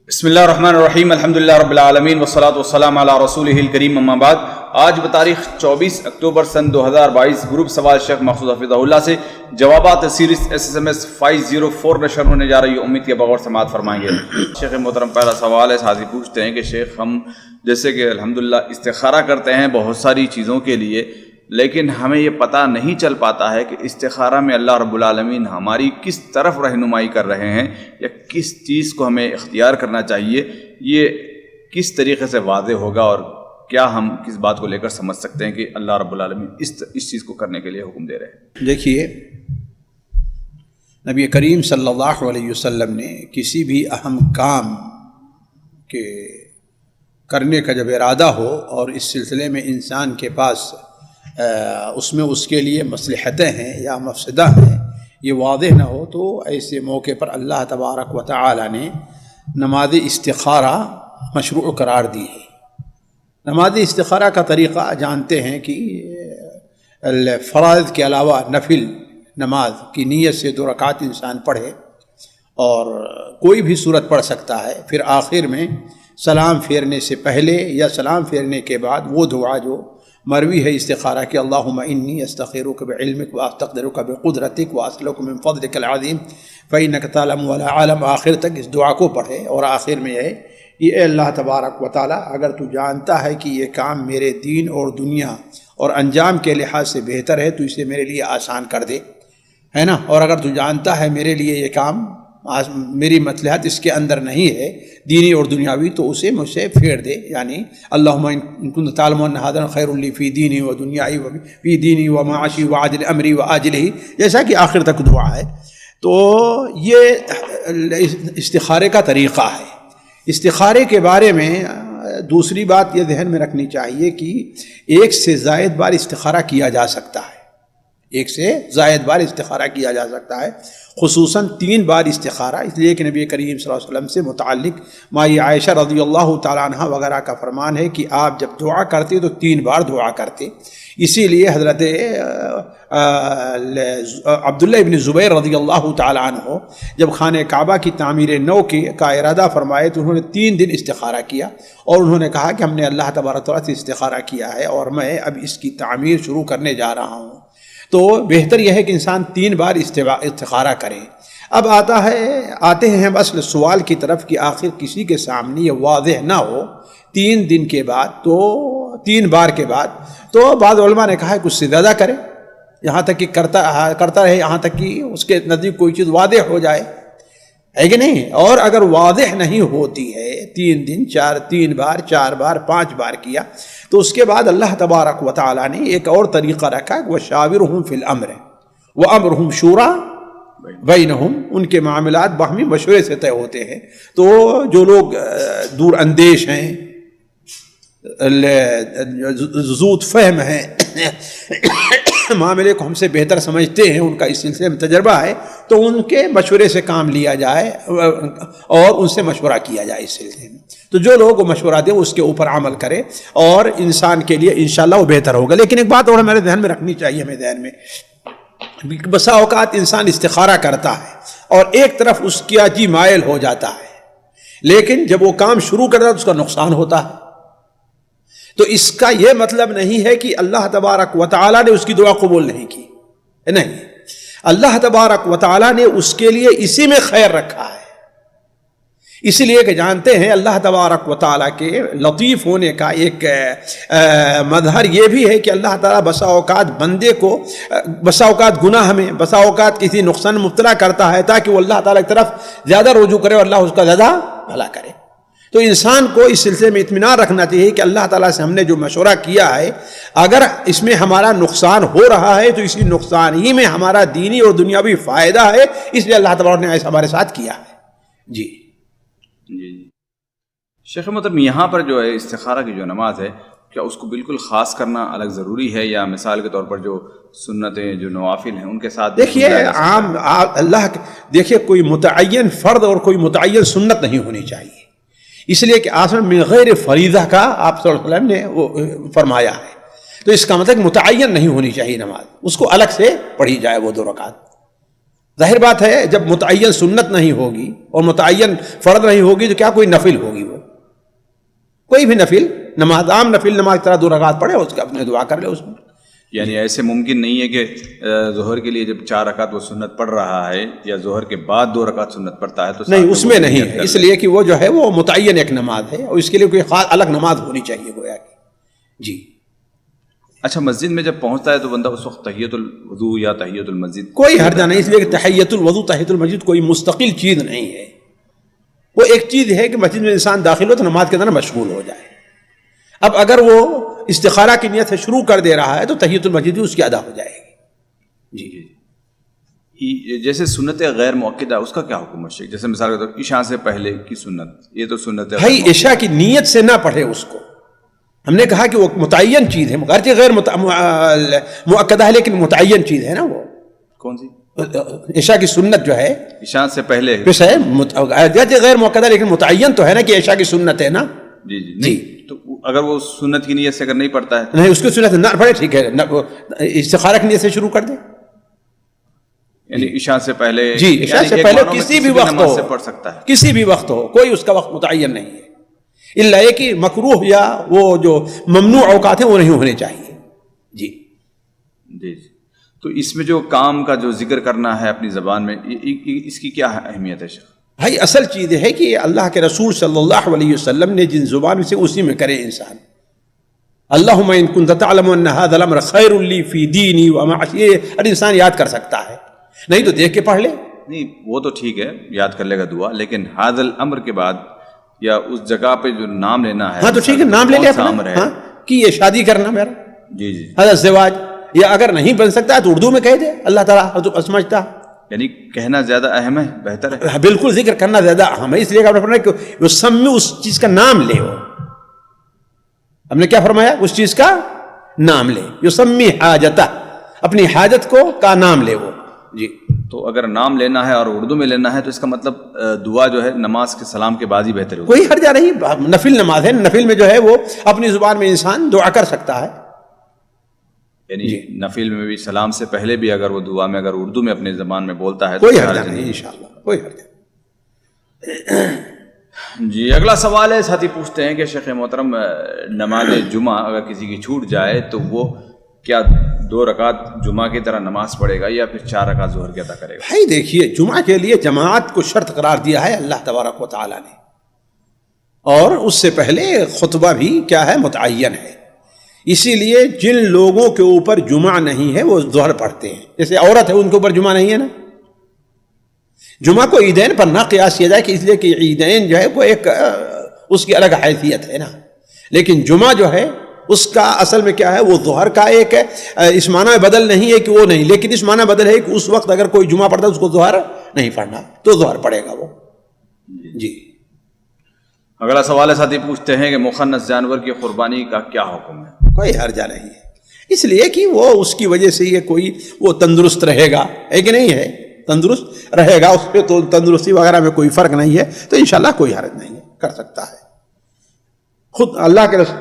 بسم اللہ الرحمن الرحیم، الحمدللہ رب العالمین والصلاۃ والسلام علی رسولہ الکریم، اما بعد۔ آج بتاریخ 24 اکتوبر سن 2022 گروپ سوال شیخ محفوظ حفظہ اللہ سے جوابات سیریز SMS 504 نشر ہونے جا رہی ہے۔ امید کے بغور سماعت فرمائیں گے۔ شیخ محترم، پہلا سوال ہے، ساتھی پوچھتے ہیں کہ شیخ ہم جیسے کہ الحمدللہ استخارہ کرتے ہیں بہت ساری چیزوں کے لیے، لیکن ہمیں یہ پتہ نہیں چل پاتا ہے کہ استخارہ میں اللہ رب العالمین ہماری کس طرف رہنمائی کر رہے ہیں یا کس چیز کو ہمیں اختیار کرنا چاہیے، یہ کس طریقے سے واضح ہوگا اور کیا ہم کس بات کو لے کر سمجھ سکتے ہیں کہ اللہ رب العالمین اس چیز کو کرنے کے لیے حکم دے رہے ہیں؟ دیکھیے، نبی کریم صلی اللہ علیہ وسلم نے کسی بھی اہم کام کے کرنے کا جب ارادہ ہو اور اس سلسلے میں انسان کے پاس اس میں اس کے لیے مصلحتیں ہیں یا مفسدہ ہیں، یہ واضح نہ ہو، تو ایسے موقع پر اللہ تبارک و تعالی نے نماز استخارہ مشروع قرار دی ہے۔ نماز استخارہ کا طریقہ جانتے ہیں کہ فرائض کے علاوہ نفل نماز کی نیت سے 2 رکعت انسان پڑھے اور کوئی بھی صورت پڑھ سکتا ہے، پھر آخر میں سلام پھیرنے سے پہلے یا سلام پھیرنے کے بعد وہ دعا جو مروی ہے استخارہ کہ اللہم انی استخیرک بعلمک واستقدرک بقدرتک واسألک من فضلک العظیم فإنک تعلم ولا اعلم، آخر تک اس دعا کو پڑھے اور آخر میں یہ اے اللہ تبارک و تعالی، اگر تو جانتا ہے کہ یہ کام میرے دین اور دنیا اور انجام کے لحاظ سے بہتر ہے تو اسے میرے لیے آسان کر دے، ہے نا، اور اگر تو جانتا ہے میرے لیے یہ کام میری مصلحت اس کے اندر نہیں ہے دینی اور دنیاوی تو اسے مجھ سے پھیر دے، یعنی اللہم ان کنت تعلم ان ھذا خیر لی فی دینی و دنیائی و فی دینی و معاشی و عاجل امری و آجلہ، جیسا کہ آخر تک دعا ہے۔ تو یہ استخارے کا طریقہ ہے۔ استخارے کے بارے میں دوسری بات یہ ذہن میں رکھنی چاہیے کہ 1 سے زائد بار استخارہ کیا جا سکتا ہے، 1 سے زائد بار استخارہ کیا جا سکتا ہے، خصوصاً 3 بار استخارہ، اس لیے کہ نبی کریم صلی اللہ علیہ وسلم سے متعلق مائی عائشہ رضی اللہ تعالیٰ عنہ وغیرہ کا فرمان ہے کہ آپ جب دعا کرتے تو 3 بار دعا کرتے۔ اسی لیے حضرت عبداللہ ابن زبیر رضی اللہ تعالیٰ عنہ جب خانہ کعبہ کی تعمیر نو کا ارادہ فرمائے تو انہوں نے 3 دن استخارہ کیا اور انہوں نے کہا کہ ہم نے اللہ تبارک و تعالیٰ سے استخارہ کیا ہے اور میں اب اس کی تعمیر شروع کرنے جا رہا ہوں۔ تو بہتر یہ ہے کہ انسان 3 بار استخارہ کرے۔ اب آتے ہیں اصل سوال کی طرف کہ آخر کسی کے سامنے یہ واضح نہ ہو 3 دن کے بعد، تو 3 بار کے بعد تو بعض علماء نے کہا ہے کچھ سے زیادہ کرے، یہاں تک کہ کرتا رہے یہاں تک کہ اس کے نزدیک کوئی چیز واضح ہو جائے، ہے کہ نہیں؟ اور اگر واضح نہیں ہوتی ہے 3 دن 3 بار 4 بار 5 بار کیا تو اس کے بعد اللہ تبارک و تعالیٰ نے ایک اور طریقہ رکھا کہ وَشَاوِرْهُمْ فِي الْأَمْرِ وَأَمْرُهُمْ شُورَىٰ بَيْنَهُمْ، ان کے معاملات باہمی مشورے سے طے ہوتے ہیں۔ تو جو لوگ دور اندیش ہیں، زود فہم ہیں، معاملے کو ہم سے بہتر سمجھتے ہیں، ان کا اس سلسلے میں تجربہ ہے، تو ان کے مشورے سے کام لیا جائے اور ان سے مشورہ کیا جائے اس سلسلے میں۔ تو جو لوگ مشورہ دیں اس کے اوپر عمل کرے اور انسان کے لیے انشاءاللہ وہ بہتر ہوگا۔ لیکن ایک بات اور ہمارے ذہن میں رکھنی چاہیے، ہمیں ذہن میں بسا اوقات انسان استخارہ کرتا ہے اور ایک طرف اس کی جی مائل ہو جاتا ہے، لیکن جب وہ کام شروع کرتا ہے تو اس کا نقصان ہوتا ہے۔ تو اس کا یہ مطلب نہیں ہے کہ اللہ تبارک و تعالیٰ نے اس کی دعا قبول نہیں کی، نہیں، اللہ تبارک و تعالیٰ نے اس کے لیے اسی میں خیر رکھا ہے، اس لیے کہ جانتے ہیں اللہ تبارک و تعالیٰ کے لطیف ہونے کا ایک مظہر یہ بھی ہے کہ اللہ تعالیٰ بسا اوقات بندے کو بسا اوقات گناہ میں، بسا اوقات کسی نقصان مبتلا کرتا ہے تاکہ وہ اللہ تعالیٰ کی طرف زیادہ رجوع کرے اور اللہ اس کا زیادہ بھلا کرے۔ تو انسان کو اس سلسلے میں اطمینان رکھنا چاہیے کہ اللہ تعالیٰ سے ہم نے جو مشورہ کیا ہے اگر اس میں ہمارا نقصان ہو رہا ہے تو اسی نقصان ہی میں ہمارا دینی اور دنیاوی فائدہ ہے، اس لیے اللہ تعالیٰ نے ایسا ہمارے ساتھ کیا ہے۔ جی شیخ محترم، یہاں پر جو ہے استخارہ کی جو نماز ہے کیا اس کو بالکل خاص کرنا الگ ضروری ہے یا مثال کے طور پر جو سنتیں جو نوافل ہیں ان کے ساتھ؟ دیکھیے عام دیکھیے کوئی متعین فرض اور کوئی متعین سنت نہیں ہونی چاہیے، اس لیے کہ آسمان من غیر فریضہ کا آپ صلی اللہ علیہ وسلم نے وہ فرمایا ہے، تو اس کا مطلب متعین نہیں ہونی چاہیے نماز، اس کو الگ سے پڑھی جائے وہ 2 رکعت۔ ظاہر بات ہے جب متعین سنت نہیں ہوگی اور متعین فرض نہیں ہوگی تو کیا کوئی نفل ہوگی؟ وہ کوئی بھی نفل نماز، عام نفل نماز طرح 2 رکعت پڑھے اس کا اپنے دعا کر لے اس میں. یعنی ایسے ممکن نہیں ہے کہ ظہر کے لیے جب 4 رکعت وہ سنت پڑھ رہا ہے یا ظہر کے بعد 2 رکعت سنت پڑھتا ہے تو نہیں، اس میں نہیں ہے، اس لیے کہ وہ جو ہے وہ متعین ایک نماز ہے اور اس کے لیے کوئی خاص الگ نماز ہونی چاہیے گویا کہ. جی اچھا، مسجد میں جب پہنچتا ہے تو بندہ اس وقت تحیۃ الوضو یا تحیۃ المسجد کوئی حرجہ نہیں، اس لیے کہ تحیۃ الوضو تحیۃ المسجد کوئی مستقل چیز نہیں ہے. وہ ایک چیز ہے کہ مسجد میں انسان داخل ہو تو نماز کے اندر مشغول ہو جائے. اب اگر وہ استخارہ کی نیت سے شروع کر دے رہا ہے تو تحیۃ المسجد بھی اس کی ادا ہو جائے گی. جی، جیسے سنت غیر مؤکدہ اس کا کیا حکم ہے شیخ؟ جیسے مثال کے طور پر عشاء سے پہلے کی سنت، یہ تو سنت ہے بھائی عشاء کی نیت سے نہ پڑھے اس کو. ہم نے کہا کہ وہ متعین چیز ہے، گرچہ غیر مؤکدہ ہے لیکن متعین چیز ہے نا. وہ کون سی؟ عشاء کی سنت جو ہے عشاء سے پہلے گرچہ غیر مؤکدہ لیکن متعین تو ہے نا کہ عشاء کی سنت ہے نا. جی جی نہیں، تو اگر وہ سنت کی نیت سے اگر نہیں پڑھتا ہے نہیں، اس کی سنت نہ پڑھے، ٹھیک ہے، استخارہ کی نیت سے شروع کر دے. یعنی عشاء سے پہلے، جی عشاء سے پہلے کسی بھی وقت ہو پڑھ سکتا ہے، کسی بھی وقت ہو، کوئی اس کا وقت متعین نہیں ہے، الا یہ کہ مکروہ یا وہ جو ممنوع اوقات ہیں وہ نہیں ہونے چاہیے. جی جی جی. تو اس میں جو کام کا جو ذکر کرنا ہے اپنی زبان میں، اس کی کیا اہمیت ہے شیخ؟ بھائی اصل چیز ہے کہ اللہ کے رسول صلی اللہ علیہ وسلم نے جن زبان سے اسی میں کرے انسان. اللہم ان کنت تعلم ان ھذا الامر خیر لی فی دینی ومعاشی، یہ ہر انسان یاد کر سکتا ہے، نہیں تو دیکھ کے پڑھ لے. نہیں وہ تو ٹھیک ہے، یاد کر لے گا دعا، لیکن ھذا الامر کے بعد یا اس جگہ پہ جو نام لینا ہے، ہاں تو ٹھیک ہے، نام لے لے اپنا، ہاں کہ یہ شادی کرنا میرا، جی جی، ھذا الزواج، یا اگر نہیں بن سکتا ہے تو اردو میں کہہ دے، اللہ تعالیٰ سمجھتا. یعنی کہنا زیادہ اہم ہے، بہتر ہے. بالکل ذکر کرنا زیادہ اہم ہے، اس لیے کہ آپ نے فرمایا کہ وہ سمی اس چیز کا نام لے. وہ ہم نے کیا فرمایا؟ اس چیز کا نام لے. یسمی حاجتہ، اپنی حاجت کو کا نام لے وہ. جی تو اگر نام لینا ہے اور اردو میں لینا ہے تو اس کا مطلب دعا جو ہے نماز کے سلام کے بعد ہی بہتر ہوگی. کوئی حرجہ نہیں، نفل نماز ہے، نفل میں جو ہے وہ اپنی زبان میں انسان دعا کر سکتا ہے. یعنی نفل میں بھی سلام سے پہلے بھی اگر وہ دعا میں اگر اردو میں اپنی زبان میں بولتا ہے کوئی حرجہ نہیں، انشاءاللہ کوئی حرجہ نہیں. جی اگلا سوال ہے، ساتھی پوچھتے ہیں کہ شیخ محترم نماز جمعہ اگر کسی کی چھوٹ جائے تو وہ کیا 2 رکعت جمعہ کی طرح نماز پڑھے گا یا پھر 4 رکعت ظہر کی ادا کرے گا؟ بھائی دیکھیے، جمعہ کے لیے جماعت کو شرط قرار دیا ہے اللہ تبارک و تعالیٰ نے، اور اس سے پہلے خطبہ بھی کیا ہے؟ متعین ہے. اسی لیے جن لوگوں کے اوپر جمعہ نہیں ہے وہ ظہر پڑھتے ہیں، جیسے عورت ہے ان کے اوپر جمعہ نہیں ہے نا. جمعہ کو عیدین پر نہ قیاس کیا جائے کہ اس لیے کہ عیدین جو ہے وہ ایک اس کی الگ حیثیت ہے نا، لیکن جمعہ جو ہے اس کا اصل میں کیا ہے؟ وہ ظہر کا ایک اس معنی میں بدل نہیں ہے کہ وہ نہیں، لیکن اس معنی بدل ہے کہ اس وقت اگر کوئی جمعہ پڑھتا ہے اس کو ظہر نہیں پڑھنا تو ظہر پڑھے گا وہ. جی اگلا سوال ہے، ساتھی پوچھتے ہیں کہ مخنث جانور کی قربانی کا کیا حکم ہے؟ کوئی حرجہ نہیں ہے، اس لیے کہ وہ اس کی وجہ سے یہ کوئی وہ تندرست رہے گا، ہے کہ نہیں ہے؟ تندرست رہے گا، اس پہ تو تندرستی وغیرہ میں کوئی فرق نہیں ہے، تو انشاءاللہ کوئی حرج نہیں ہے، کر سکتا ہے. خود اللہ کے رسول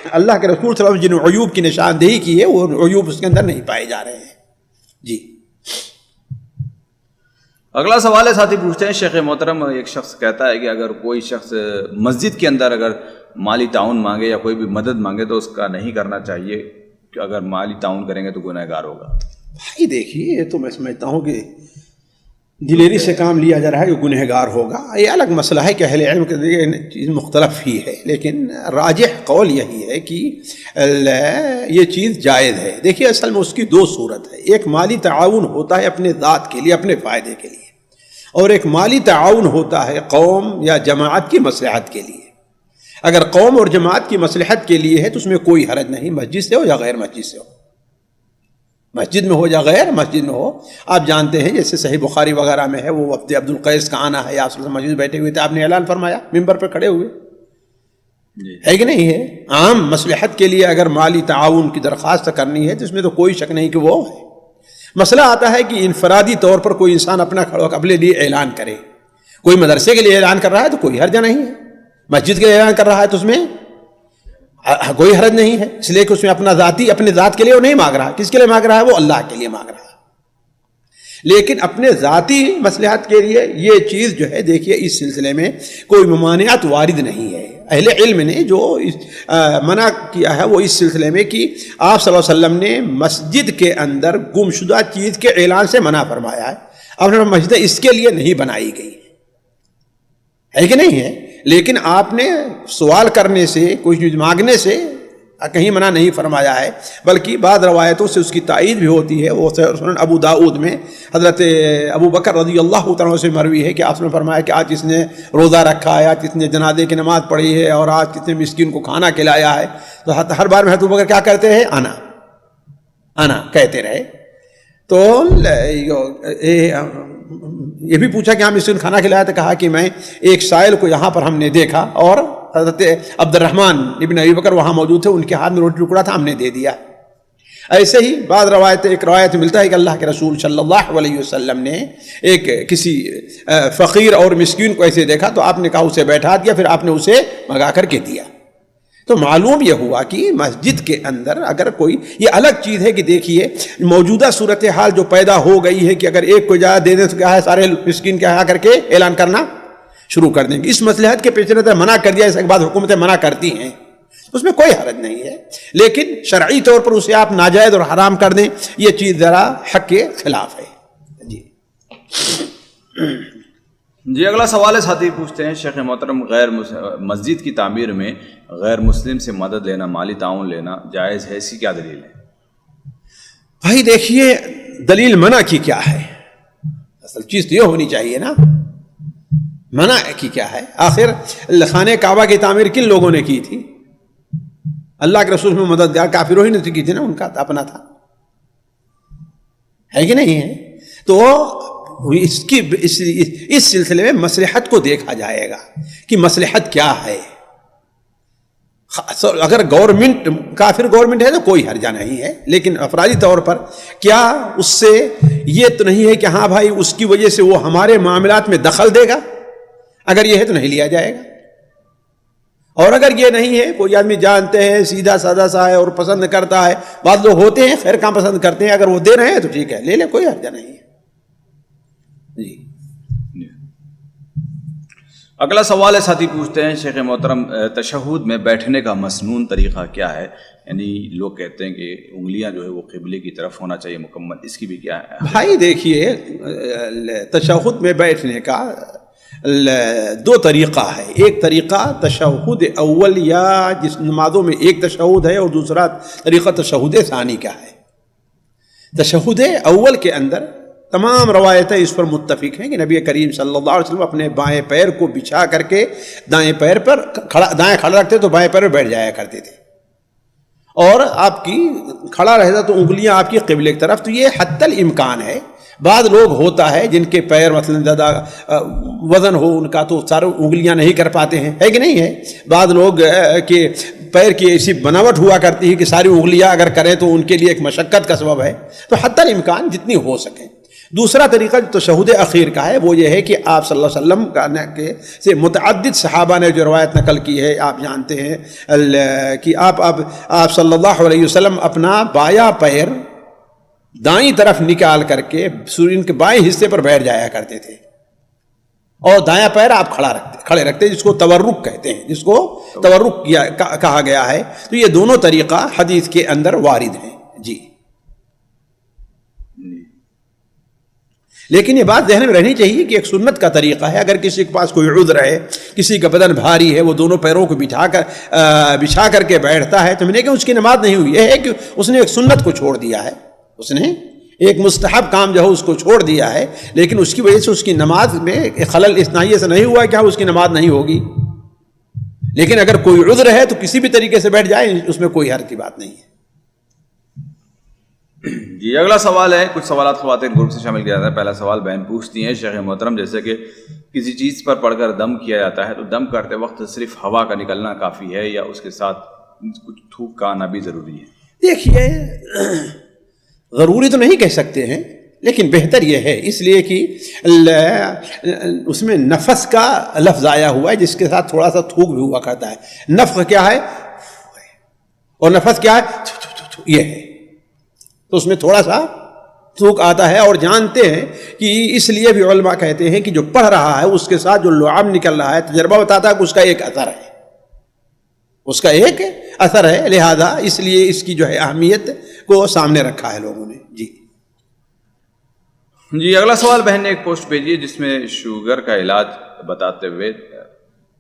صلی اللہ علیہ وسلم جن عیوب کی نشاندہی کی ہے وہ عیوب اس کے اندر نہیں پائے جا رہے ہیں. جی اگلا سوال ہے، ساتھی پوچھتے ہیں شیخ محترم ایک شخص کہتا ہے کہ اگر کوئی شخص مسجد کے اندر اگر مالی تعاون مانگے یا کوئی بھی مدد مانگے تو اس کا نہیں کرنا چاہیے، کہ اگر مالی تعاون کریں گے تو گنہگار ہوگا. بھائی دیکھیے، یہ تو میں سمجھتا ہوں کہ دلیری سے کام لیا جا رہا ہے کہ گنہگار ہوگا. یہ الگ مسئلہ ہے کہ اہل علم کے ذریعے چیز مختلف ہی ہے، لیکن راجح قول یہی ہے کہ یہ چیز جائز ہے. دیکھیے اصل میں اس کی 2 صورت ہے، ایک مالی تعاون ہوتا ہے اپنے ذات کے لیے، اپنے فائدے کے لیے، اور ایک مالی تعاون ہوتا ہے قوم یا جماعت کی مصلحت کے لیے. اگر قوم اور جماعت کی مصلحت کے لیے ہے تو اس میں کوئی حرج نہیں، مسجد سے ہو یا غیر مسجد سے ہو، مسجد میں ہو یا غیر مسجد میں ہو. آپ جانتے ہیں جیسے صحیح بخاری وغیرہ میں ہے وہ وفد عبد القیس کا آنا ہے، آپ مسجد بیٹھے ہوئے تھے، آپ نے اعلان فرمایا ممبر پر کھڑے ہوئے، ہے کہ نہیں ہے؟ عام مصلحت کے لیے اگر مالی تعاون کی درخواست کرنی ہے تو اس میں تو کوئی شک نہیں کہ وہ ہے. مسئلہ آتا ہے کہ انفرادی طور پر کوئی انسان اپنا اپنے لیے اعلان کرے، کوئی مدرسے کے لیے اعلان کر رہا ہے تو کوئی حرج نہیں ہے، مسجد کے لیے اعلان کر رہا ہے تو اس میں کوئی حرج نہیں ہے، اس لیے کہ اس میں اپنا ذاتی اپنے ذات کے لیے وہ نہیں مانگ رہا. کس کے لیے مانگ رہا ہے؟ وہ اللہ کے لیے مانگ رہا ہے. لیکن اپنے ذاتی مصلحت کے لیے یہ چیز جو ہے دیکھیے اس سلسلے میں کوئی ممانعت وارد نہیں ہے. اہل علم نے جو منع کیا ہے وہ اس سلسلے میں کہ آپ صلی اللہ علیہ وسلم نے مسجد کے اندر گمشدہ چیز کے اعلان سے منع فرمایا ہے. اب مسجد اس کے لیے نہیں بنائی گئی ہے کہ نہیں ہے, لیکن آپ نے سوال کرنے سے کوئی چیز مانگنے سے کہیں منع نہیں فرمایا ہے, بلکہ بعض روایتوں سے اس کی تائید بھی ہوتی ہے. وہ سنن ابو داؤد میں حضرت ابو بکر رضی اللہ تعالیٰ سے مروی ہے کہ آپ نے فرمایا کہ آج کس نے روزہ رکھا ہے, آج کس نے جنازے کی نماز پڑھی ہے, اور آج کس نے مسکین کو کھانا کھلایا ہے. تو ہر بار میں حضرت ابو بکر کیا کرتے ہیں, انا کہتے رہے. تو یہ بھی پوچھا کہ ہم مسکین کھانا کھلایا, تو کہا کہ میں ایک سائل کو یہاں پر ہم نے دیکھا اور حضرت عبد الرحمن ابن ابی بکر وہاں موجود تھے, ان کے ہاتھ میں روٹی ٹکڑا تھا, ہم نے دے دیا. ایسے ہی بعض ایک روایت ملتا ہے کہ اللہ کے رسول صلی اللہ علیہ وسلم نے ایک کسی فقیر اور مسکین کو ایسے دیکھا تو آپ نے کہا اسے بیٹھا دیا, پھر آپ نے اسے منگا کر کے دیا. تو معلوم یہ ہوا کہ مسجد کے اندر اگر کوئی, یہ الگ چیز ہے کہ دیکھیے موجودہ صورتحال جو پیدا ہو گئی ہے کہ اگر ایک کو اجازت دے دیں تو کیا ہے سارے مسکین کے آ کر کے اعلان کرنا شروع کر دیں گے. اس مصلحت کے پیش نظر منع کر دیا, اس کے بعد حکومتیں منع کرتی ہیں, اس میں کوئی حرج نہیں ہے, لیکن شرعی طور پر اسے آپ ناجائز اور حرام کر دیں یہ چیز ذرا حق کے خلاف ہے. جی اگلا سوال ہے, ساتھی پوچھتے ہیں شیخ محترم مسجد کی تعمیر میں غیر مسلم سے مدد لینا, مالی تعاون لینا جائز ہے, اسی کیا دلیل ہے؟ بھائی دیکھیے دلیل منع کی کیا ہے, اصل چیز تو یہ ہونی چاہیے نا, منع کی کیا ہے. آخر خانہ کعبہ کی تعمیر کن لوگوں نے کی تھی؟ اللہ کے رسول میں مددگار کافروں ہی نے کی تھی نا, ان کا اپنا تھا, ہے کہ نہیں ہے. تو اس سلسلے میں مصلحت کو دیکھا جائے گا کہ مصلحت کیا ہے. اگر گورنمنٹ کافر گورنمنٹ ہے تو کوئی حرجہ نہیں ہے, لیکن افرادی طور پر کیا اس سے یہ تو نہیں ہے کہ ہاں بھائی اس کی وجہ سے وہ ہمارے معاملات میں دخل دے گا, اگر یہ ہے تو نہیں لیا جائے گا. اور اگر یہ نہیں ہے, کوئی آدمی جانتے ہیں سیدھا سادہ سا ہے اور پسند کرتا ہے, بعض لوگ ہوتے ہیں خیر کام پسند کرتے ہیں, اگر وہ دے رہے ہیں تو ٹھیک ہے لے لیں, کوئی حرجہ نہیں ہے. جی اگلا سوال ہے, ساتھی پوچھتے ہیں شیخ محترم تشہد میں بیٹھنے کا مسنون طریقہ کیا ہے؟ یعنی لوگ کہتے ہیں کہ انگلیاں جو ہے وہ قبلے کی طرف ہونا چاہیے مکمل, اس کی بھی کیا ہے؟ بھائی دیکھیے تشہد میں بیٹھنے کا دو طریقہ ہے. ایک طریقہ تشہد اول یا جس نمازوں میں ایک تشہد ہے, اور دوسرا طریقہ تشہد ثانی کا ہے. تشہد اول کے اندر تمام روایتیں اس پر متفق ہیں کہ نبی کریم صلی اللہ علیہ وسلم اپنے بائیں پیر کو بچھا کر کے دائیں پیر پر دائیں کھڑا رکھتے تو بائیں پیر پر بیٹھ جایا کرتے تھے, اور آپ کی کھڑا رہتا تو انگلیاں آپ کی قبلے کی طرف. تو یہ حتی الامکان ہے. بعض لوگ ہوتا ہے جن کے پیر مثلا زیادہ وزن ہو ان کا, تو سارے انگلیاں نہیں کر پاتے ہیں, ہے کہ نہیں ہے. بعض لوگ کے پیر کی ایسی بناوٹ ہوا کرتی ہے کہ ساری انگلیاں اگر کریں تو ان کے لیے ایک مشقت کا سبب ہے. تو حتی الامکان جتنی ہو سکے. دوسرا طریقہ جو تشہد اخیر کا ہے وہ یہ ہے کہ آپ صلی اللہ علیہ وسلم سے متعدد صحابہ نے جو روایت نقل کی ہے, آپ جانتے ہیں کہ آپ صلی اللہ علیہ وسلم اپنا بایاں پیر دائیں طرف نکال کر کے سورج کے بائیں حصے پر بیٹھ جایا کرتے تھے, اور دایاں پیر آپ کھڑے رکھتے, جس کو تورک کہتے ہیں, جس کو تورک کہا گیا ہے. تو یہ دونوں طریقہ حدیث کے اندر وارد ہیں. جی لیکن یہ بات ذہن میں رہنی چاہیے کہ ایک سنت کا طریقہ ہے. اگر کسی کے پاس کوئی عذر ہے, کسی کا بدن بھاری ہے, وہ دونوں پیروں کو بچھا کر کے بیٹھتا ہے, تو میں نے کہ اس کی نماز نہیں ہوئی. یہ ہے کہ اس نے ایک سنت کو چھوڑ دیا ہے, اس نے ایک مستحب کام جو ہے اس کو چھوڑ دیا ہے, لیکن اس کی وجہ سے اس کی نماز میں خلل اس ناحیے سے نہیں ہوا کہ اس کی نماز نہیں ہوگی. لیکن اگر کوئی عذر ہے تو کسی بھی طریقے سے بیٹھ جائے, اس میں کوئی حرج کی بات نہیں ہے. جی اگلا سوال ہے, کچھ سوالات خواتین گروپ سے شامل کیا جاتا ہے. پہلا سوال بہن پوچھتی ہیں, شیخ محترم جیسے کہ کسی چیز پر پڑھ کر دم کیا جاتا ہے, تو دم کرتے وقت صرف ہوا کا نکلنا کافی ہے یا اس کے ساتھ کچھ تھوک کا آنا بھی ضروری ہے؟ دیکھیے ضروری تو نہیں کہہ سکتے ہیں, لیکن بہتر یہ ہے اس لیے کہ اس میں نفس کا لفظ آیا ہوا ہے جس کے ساتھ تھوڑا سا تھوک بھی ہوا کرتا ہے. نفخ کیا ہے اور نفس کیا ہے, یہ ہے, تو اس میں تھوڑا سا سوکھ آتا ہے، اور جانتے ہیں کہ اس لیے بھی علماء کہتے ہیں کہ جو پڑھ رہا ہے اس کے ساتھ جو لعاب نکل رہا ہے، تجربہ بتاتا ہے کہ اس کا ایک اثر ہے، اس کا ایک اثر ہے، لہذا اس لیے اس کی جو ہے اہمیت کو سامنے رکھا ہے لوگوں نے. جی اگلا سوال بہن نے ایک پوسٹ بھیجی ہے جس میں شوگر کا علاج بتاتے ہوئے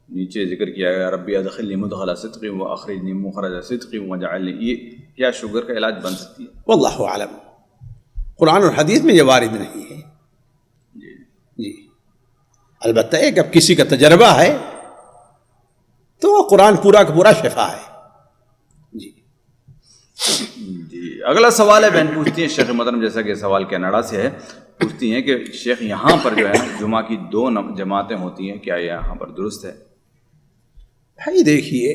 نیچے ذکر کیا گیا ربی ادخلنی مدخل صدق واخرجنی مخرج صدق واجعلنی، یہ کیا شوگر کا علاج بن سکتی ہے؟ واللہ اعلم، قرآن اور حدیث میں یہ وارد نہیں ہے. جی البتہ ایک اب کسی کا تجربہ ہے تو قرآن پورا کا پورا شفا ہے. جی اگلا سوال ہے بہن پوچھتی ہیں شیخ محترم، جیسا کہ سوال کینیڈا سے ہے، پوچھتی ہیں کہ شیخ یہاں پر جو ہے جمعہ کی 2 جماعتیں ہوتی ہیں، کیا یہاں پر درست ہے؟ بھائی دیکھیے،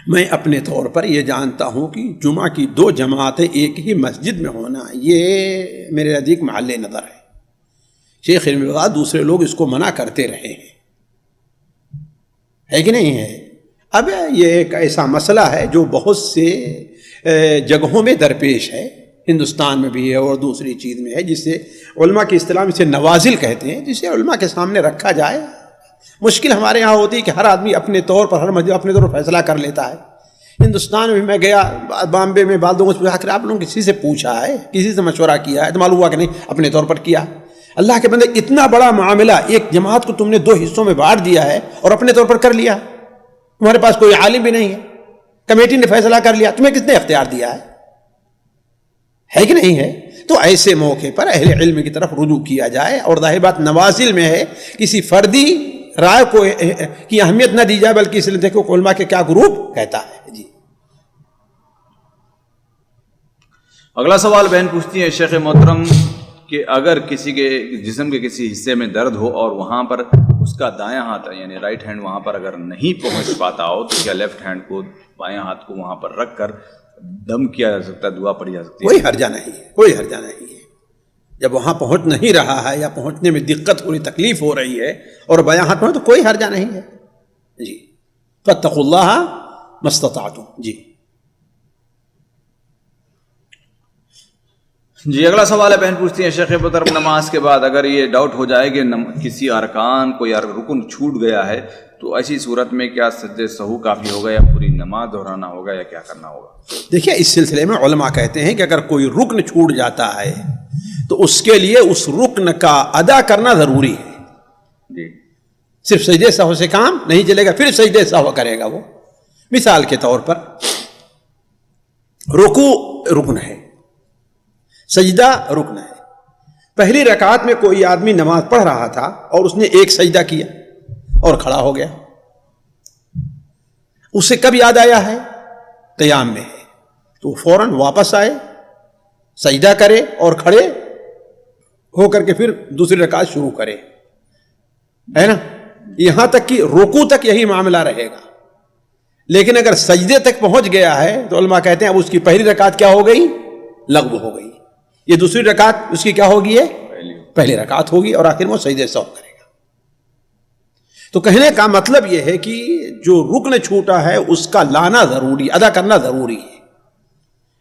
میں اپنے طور پر یہ جانتا ہوں کہ جمعہ کی 2 جماعتیں ایک ہی مسجد میں ہونا یہ میرے نزدیک محل نظر ہے. شیخ علم اللہ دوسرے لوگ اس کو منع کرتے رہے ہیں، ہے کہ نہیں ہے؟ اب یہ ایک ایسا مسئلہ ہے جو بہت سے جگہوں میں درپیش ہے، ہندوستان میں بھی ہے اور دوسری چیز میں ہے، جسے علماء کی اصطلاح میں اسے نوازل کہتے ہیں، جسے علماء کے سامنے رکھا جائے. مشکل ہمارے ہاں ہوتی ہے کہ ہر آدمی اپنے طور پر، ہر مسجد اپنے طور پر فیصلہ کر لیتا ہے. ہندوستان میں میں گیا، بامبے میں بعض لوگوں سے پوچھا کہ آپ لوگوں نے کسی سے پوچھا ہے، کسی سے مشورہ کیا ہے؟ تو معلوم ہوا کہ نہیں، اپنے طور پر کیا. اللہ کے بندے، اتنا بڑا معاملہ، ایک جماعت کو تم نے 2 حصوں میں بانٹ دیا ہے اور اپنے طور پر کر لیا. تمہارے پاس کوئی عالم بھی نہیں ہے، کمیٹی نے فیصلہ کر لیا، تمہیں کس نے اختیار دیا ہے کہ نہیں ہے؟ تو ایسے موقع پر اہل علم کی طرف رجوع کیا جائے، اور ظاہر بات نوازل میں ہے کسی فردی رائے کو کی اہمیت نہ دی جائے، بلکہ اس لیے دیکھو علماء کے کیا گروپ کہتا ہے. جی اگلا سوال بہن پوچھتی ہے شیخ محترم کہ اگر کسی کے جسم کے کسی حصے میں درد ہو اور وہاں پر اس کا دایاں ہاتھ یعنی رائٹ ہینڈ وہاں پر اگر نہیں پہنچ پاتا ہو، تو کیا لیفٹ ہینڈ کو، بایاں ہاتھ کو وہاں پر رکھ کر دم کیا جا سکتا ہے، دعا پڑھی جا سکتی ہے؟ کوئی حرجہ نہیں ہے، کوئی حرجہ نہیں ہے. جب وہاں پہنچ نہیں رہا ہے یا پہنچنے میں دقت ہو رہی، تکلیف ہو رہی ہے اور بیاں ہاتھ میں، تو کوئی حرجہ نہیں ہے. جی فاتقوا اللہ ما استطعتم. جی اگلا سوال ہے بہن پوچھتی ہیں شیخ محترم نماز کے بعد اگر یہ ڈاؤٹ ہو جائے کہ کسی ارکان کو یا رکن چھوٹ گیا ہے، تو ایسی صورت میں کیا سجدہ سہو کافی ہوگا یا پوری نماز دہرانا ہوگا یا کیا کرنا ہوگا؟ دیکھیے اس سلسلے میں علماء کہتے ہیں کہ اگر کوئی رکن چھوٹ جاتا ہے تو اس کے لیے اس رکن کا ادا کرنا ضروری ہے. جی صرف سجدہ سہو سے کام نہیں چلے گا، پھر سجدہ سہو کرے گا وہ. مثال کے طور پر رکوع رکن ہے، سجدہ رکن ہے. پہلی رکعت میں کوئی آدمی نماز پڑھ رہا تھا اور اس نے ایک سجدہ کیا اور کھڑا ہو گیا، اسے کب یاد آیا ہے؟ قیام میں ہے، تو فوراً واپس آئے، سجدہ کرے اور کھڑے ہو کر کے پھر دوسری رکعت شروع کرے، ہے نا؟ یہاں تک کہ رکوع تک یہی معاملہ رہے گا. لیکن اگر سجدے تک پہنچ گیا ہے تو علماء کہتے ہیں اب اس کی پہلی رکعت کیا ہو گئی؟ لغو ہو گئی. یہ دوسری رکعت اس کی کیا ہوگی؟ ہے پہلی رکعت ہوگی، اور آخر میں وہ سجدہ سہو کرے گا. تو کہنے کا مطلب یہ ہے کہ جو رکن چھوٹا ہے اس کا لانا ضروری، ادا کرنا ضروری ہے.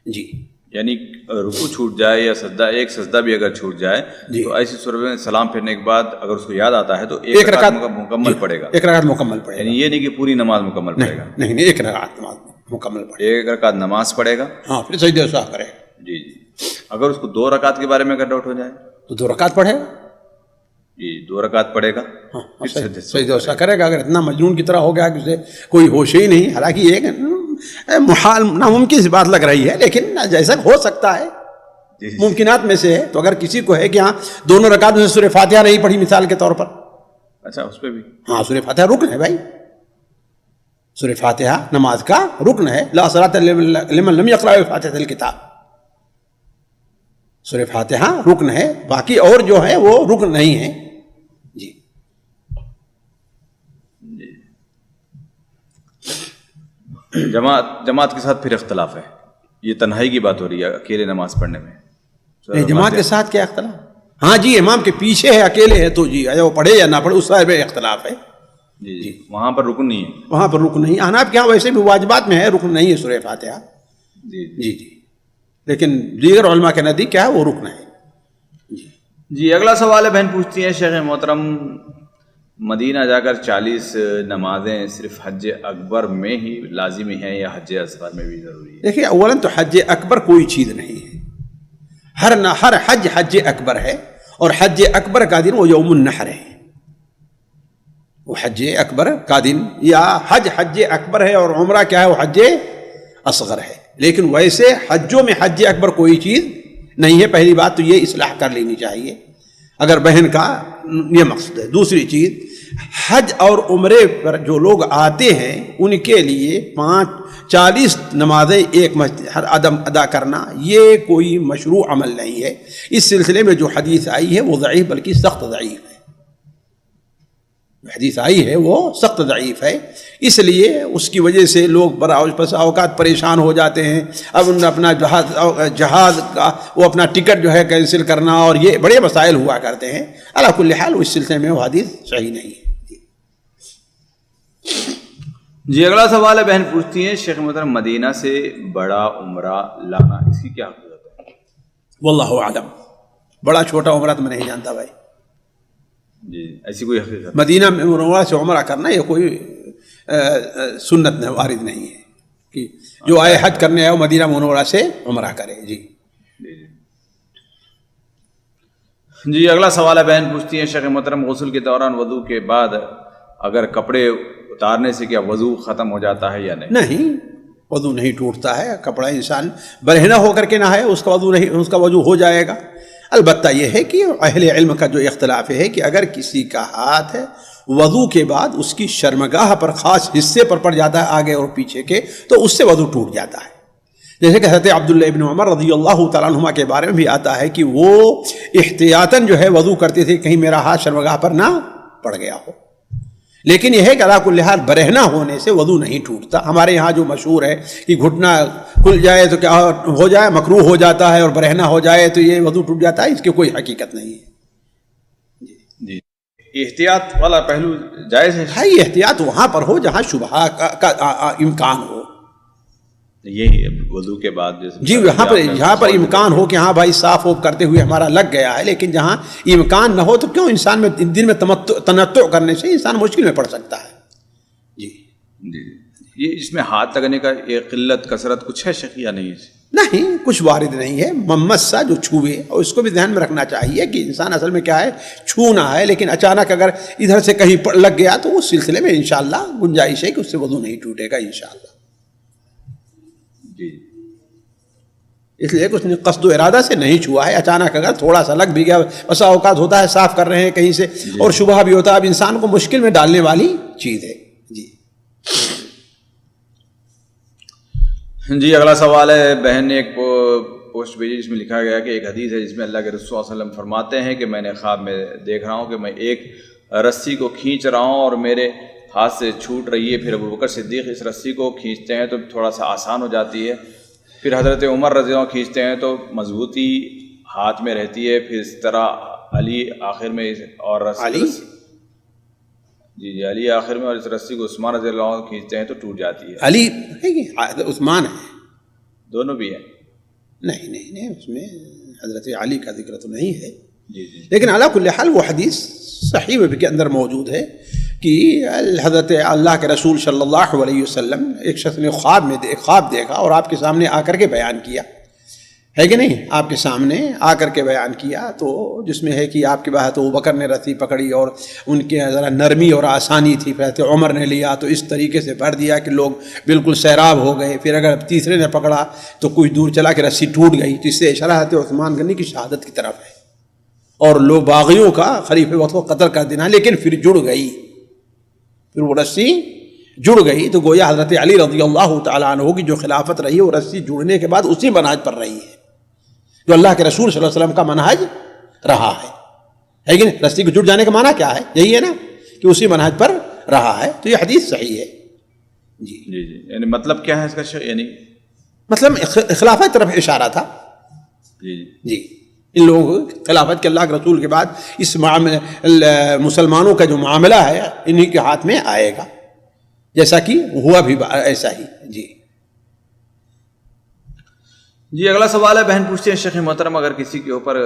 جی یعنی رکوع چھوٹ جائے یا سجدہ، ایک سجدہ بھی اگر چھوٹ جائے تو ایسی صورت میں سلام پھرنے کے بعد اگر اس کو یاد آتا ہے تو ایک رکعت مکمل پڑے گا. ایک رکعت مکمل پڑے گا، یعنی یہ نہیں کہ پوری نماز مکمل پڑے گا. نہیں، ایک رکعت نماز مکمل پڑے گا، ایک رکعت نماز پڑھے گا، ہاں پھر سجدہ سہو کرے گا. جی جی. اگر اس کو 2 رکعت کے بارے میں اگر ڈاؤٹ ہو جائے تو 2 رکعت پڑھے گا. جی 2 رکعت پڑھے گا، سجدہ سہو کرے گا. اگر اتنا مجنون کی طرح ہو گیا کہ اسے کوئی ہوش ہی نہیں، حالانکہ یہ محال ناممکن سی بات لگ رہی ہے، لیکن جیسا ہو سکتا ہے ممکنات میں سے ہے. تو اگر کسی کو ہے کہ ہاں دونوں رکعت میں سورہ فاتحہ نہیں پڑھی مثال کے طور پر، اچھا اس پہ بھی ہاں سورہ فاتحہ رکن ہے بھائی، سورہ فاتحہ نماز کا رکن ہے. لا صلاۃ لمن لم یقرأ بفاتحۃ الکتاب، سورہ فاتحہ رکن ہے، باقی اور جو ہے وہ رکن نہیں ہے. جی جماعت کے ساتھ پھر اختلاف ہے، یہ تنہائی کی بات ہو رہی ہے اکیلے نماز پڑھنے میں. جماعت کے ساتھ کیا اختلاف؟ ہاں جی امام کے پیچھے ہے، اکیلے ہے تو جی وہ پڑھے یا نہ پڑھے اس بارے میں اختلاف ہے. جی جی وہاں پر رکن نہیں ہے، وہاں پر رکن نہیں. احناف کے یہاں ویسے بھی واجبات میں ہے، رکن نہیں ہے سورہ فاتحہ. جی جی جی لیکن دیگر علماء کے نزدیک کیا ہے وہ رکن ہے. جی اگلا سوال ہے، بہن پوچھتی ہیں شیخ محترم مدینہ جا کر 40 نمازیں صرف حج اکبر میں ہی لازمی ہیں یا حج اصغر میں بھی ضروری ہے؟ دیکھیے اولاً تو حج اکبر کوئی چیز نہیں ہے، ہر حج حج اکبر ہے، اور حج اکبر کا دن وہ یوم النحر ہے. وہ حج اکبر کا دن یا حج اکبر ہے، اور عمرہ کیا ہے وہ حج اصغر ہے. لیکن ویسے حجوں میں حج اکبر کوئی چیز نہیں ہے. پہلی بات تو یہ اصلاح کر لینی چاہیے اگر بہن کا یہ مقصد ہے. دوسری چیز، حج اور عمرے پر جو لوگ آتے ہیں ان کے لیے 40 نمازیں ایک ادا کرنا یہ کوئی مشروع عمل نہیں ہے. اس سلسلے میں جو حدیث آئی ہے وہ ضعیف، بلکہ سخت ضعیف ہے. حدیث آئی ہے وہ سخت ضعیف ہے، اس لیے اس کی وجہ سے لوگ بڑا اوقات پریشان ہو جاتے ہیں. اب ان اپنا جہاز کا وہ اپنا ٹکٹ جو ہے کینسل کرنا، اور یہ بڑے مسائل ہوا کرتے ہیں. علی کل حال اس سلسلے میں وہ حدیث صحیح نہیں ہے. جی اگلا سوال ہے، بہن پوچھتی ہیں شیخ محترم مدینہ سے بڑا عمرہ لانا اس کی کیا حقیقت ہے؟ واللہ اعلم. بڑا چھوٹا عمرہ تو میں نہیں جانتا بھائی. جی ایسی کوئی حقیقت؟ مدینہ میں عمرہ سے عمرہ کرنا یہ کوئی سنت وارد نہیں ہے کہ جو آئے حج کرنے آئے وہ مدینہ منورہ سے عمرہ کرے. جی اگلا سوال ہے، بہن پوچھتی ہیں شیخ محترم غسل کے دوران وضو کے بعد اگر کپڑے اتارنے سے کیا وضو ختم ہو جاتا ہے یا نہیں؟ نہیں، وضو نہیں ٹوٹتا ہے. کپڑا انسان برہنہ ہو کر کے نہائے اس کا وضو نہیں، اس کا وضو ہو جائے گا. البتہ یہ ہے کہ اہل علم کا جو اختلاف ہے کہ اگر کسی کا ہاتھ ہے وضو کے بعد اس کی شرمگاہ پر خاص حصے پر پڑ جاتا ہے آگے اور پیچھے کے، تو اس سے وضو ٹوٹ جاتا ہے. جیسے کہ حضرت عبداللہ ابن عمر رضی اللہ تعالیٰ عنہما کے بارے میں بھی آتا ہے کہ وہ احتیاطاً جو ہے وضو کرتے تھے کہیں میرا ہاتھ شرمگاہ پر نہ پڑ گیا ہو. لیکن یہ ہے کہ علاق الحال برہنہ ہونے سے وضو نہیں ٹوٹتا. ہمارے یہاں جو مشہور ہے کہ گھٹنا کھل جائے تو کیا ہو جائے، مکروہ ہو جاتا ہے، اور برہنہ ہو جائے تو یہ وضو ٹوٹ جاتا ہے، اس کی کوئی حقیقت نہیں ہے. جی احتیاط والا پہلو جائز ہے؟ ہاں، احتیاط وہاں پر ہو جہاں شبہ کا امکان ہو. یہی وضو کے بعد جی جہاں پر امکان ہو کہ ہاں بھائی صاف ہو کرتے ہوئے ہمارا لگ گیا ہے، لیکن جہاں امکان نہ ہو تو کیوں انسان میں دن میں تنطع کرنے سے انسان مشکل میں پڑ سکتا ہے. جی یہ اس میں ہاتھ لگنے کا ایک قلت کثرت کچھ ہے شیخ یا نہیں؟ نہیں، کچھ وارد نہیں ہے. ممسا جو چھوئے، اور اس کو بھی ذہن میں رکھنا چاہیے کہ انسان اصل میں کیا ہے، چھونا ہے، لیکن اچانک اگر ادھر سے کہیں لگ گیا تو اس سلسلے میں انشاءاللہ گنجائش ہے کہ اس سے وضو نہیں ٹوٹے گا انشاءاللہ. جی اس لیے کچھ قصد و ارادہ سے نہیں چھوا ہے، اچانک اگر تھوڑا سا لگ بھی گیا، بسا اوقات ہوتا ہے صاف کر رہے ہیں کہیں سے اور شبہ بھی ہوتا ہے، اب انسان کو مشکل میں ڈالنے والی چیز ہے. جی اگلا سوال ہے، بہن نے ایک پوسٹ بھیجی جس میں لکھا گیا کہ ایک حدیث ہے جس میں اللہ کے رسول صلی اللہ علیہ وسلم فرماتے ہیں کہ میں نے خواب میں دیکھ رہا ہوں کہ میں ایک رسی کو کھینچ رہا ہوں اور میرے ہاتھ سے چھوٹ رہی ہے. پھر ابوبکر صدیق اس رسی کو کھینچتے ہیں تو تھوڑا سا آسان ہو جاتی ہے. پھر حضرت عمر رضی اللہ عنہ کھینچتے ہیں تو مضبوطی ہاتھ میں رہتی ہے. پھر اس طرح علی آخر میں اور علی آخر میں، اور اس رسی کو عثمان رضی اللہ عنہ کھینچتے ہیں تو ٹوٹ جاتی ہے. علی ہے، عثمان ہے، دونوں بھی ہیں؟ نہیں اس میں حضرت علی کا ذکر تو نہیں ہے. جی لیکن علی کل حال وہ حدیث صحیح کے اندر موجود ہے کہ حضرت اللہ کے رسول صلی اللہ علیہ وسلم ایک شخص نے خواب دیکھا اور آپ کے سامنے آ کر کے بیان کیا ہے کہ نہیں، آپ کے سامنے آ کر کے بیان کیا، تو جس میں ہے کہ آپ کے بعد ابوبکر نے رسی پکڑی اور ان کے ذرا نرمی اور آسانی تھی، پھر عمر نے لیا تو اس طریقے سے بھر دیا کہ لوگ بالکل سیراب ہو گئے. پھر اگر تیسرے نے پکڑا تو کچھ دور چلا کہ رسی ٹوٹ گئی. تو اس سے اشارہ ہے عثمان غنی کی شہادت کی طرف ہے اور لوگ باغیوں کا خلیفہ وقت کو قتل کر دینا، لیکن پھر جڑ گئی، پھر وہ رسی جڑ گئی. تو گویا حضرت علی رضی اللہ تعالیٰ عنہ کی جو خلافت رہی وہ رسی جڑنے کے بعد اسی منہج پر رہی ہے جو اللہ کے رسول صلی اللہ علیہ وسلم کا منہج رہا ہے کہ نہیں؟ رسی کو جڑ جانے کا معنی کیا ہے؟ یہی ہے نا کہ اسی منہج پر رہا ہے. تو یہ حدیث صحیح ہے. جی یعنی مطلب کیا ہے اس کا؟ یعنی مطلب خلافت کی طرف اشارہ تھا. جی ان لوگوں کو خلافت کے اللہ کے رسول کے بعد اس مسلمانوں کا جو معاملہ ہے انہی کے ہاتھ میں آئے گا، جیسا کہ ہوا بھی ایسا ہی. جی اگلا سوال ہے، بہن پوچھتے ہیں شیخ محترم اگر کسی کے اوپر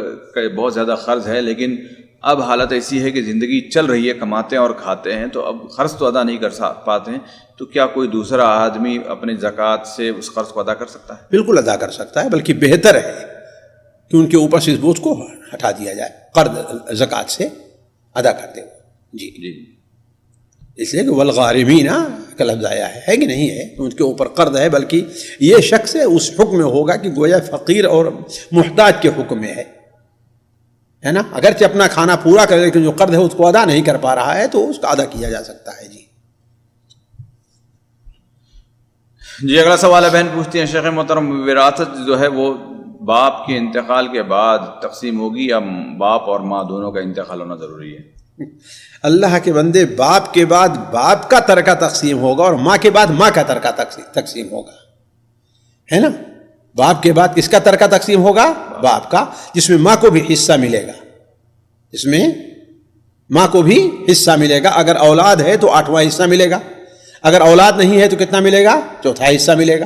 بہت زیادہ قرض ہے لیکن اب حالت ایسی ہے کہ زندگی چل رہی ہے، کماتے ہیں اور کھاتے ہیں، تو اب قرض تو ادا نہیں کر پاتے ہیں، تو کیا کوئی دوسرا آدمی اپنی زکوٰۃ سے اس قرض کو ادا کر سکتا ہے؟ بالکل ادا کر سکتا ہے، بلکہ بہتر ہے کہ ان کے اوپر سے اس بوجھ کو ہٹا دیا جائے، قرض زکوٰۃ سے ادا کر دے جی جی اس لیے کہ والغارمین کا لفظ آیا ہے کہ نہیں ہے، تو ان کے اوپر قرض ہے، بلکہ یہ شخص اس حکم میں ہوگا کہ گویا فقیر اور محتاج کے حکم میں ہے نا، اگرچہ اپنا کھانا پورا کرے لیکن جو قرض ہے اس کو ادا نہیں کر پا رہا ہے تو اس کا ادا کیا جا سکتا ہے جی اگلا سوال ہے، بہن پوچھتی ہیں شیخ محترم وراثت جو ہے وہ باپ کے انتقال کے بعد تقسیم ہوگی یا باپ اور ماں دونوں کا انتقال ہونا ضروری ہے؟ اللہ کے بندے، باپ کے بعد باپ کا ترکہ تقسیم ہوگا اور ماں کے بعد ماں کا ترکہ تقسیم ہوگا، ہے نا؟ باپ کے بعد کس کا ترکہ تقسیم ہوگا؟ باپ کا، جس میں ماں کو بھی حصہ ملے گا، اس میں ماں کو بھی حصہ ملے گا، اگر اولاد ہے تو 8واں حصہ ملے گا، اگر اولاد نہیں ہے تو کتنا ملے گا؟ 4تھا حصہ ملے گا۔